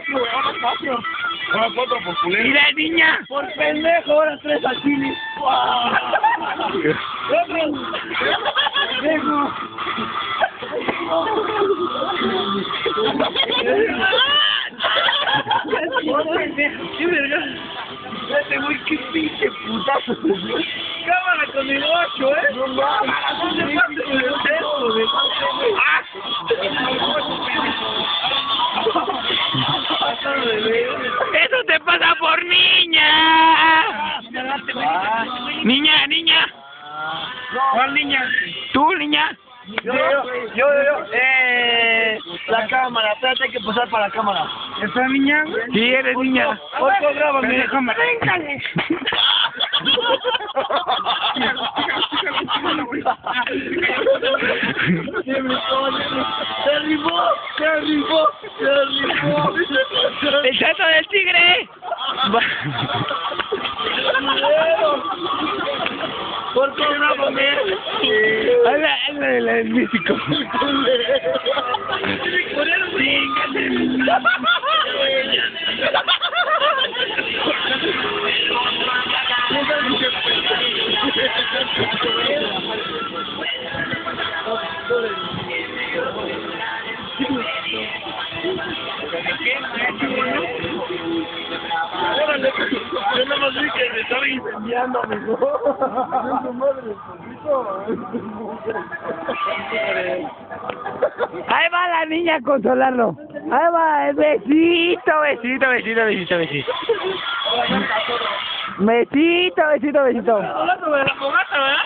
4, güey, ahora 4. Ahora 4 por culero. ¿Y la niña? Por pendejo, ahora 3 al chile. ¡Qué verga! Este güey, qué pinche putazo. Cámara con el 8, No mames. ¿Dónde parte con el 6, güey? ¡Eso te pasa por niña! Niña, niña. ¿Cuál niña? ¿Tú, niña? Yo. La cámara, espérate, hay que pasar para la cámara. ¿Esa niña? Sí, eres niña. Porco, grábame. Véngale. ¡Se arribó! ¡El chato del tigre! Porco, grábame. Habla del místico. Órale, yo nada más vi que me estaba incendiando, amigo. Ahí va la niña a consolarlo. Ahí va, besito, besito, besito, besito, besito. Besito, besito, besito. Hablando de la fogata, ¿verdad?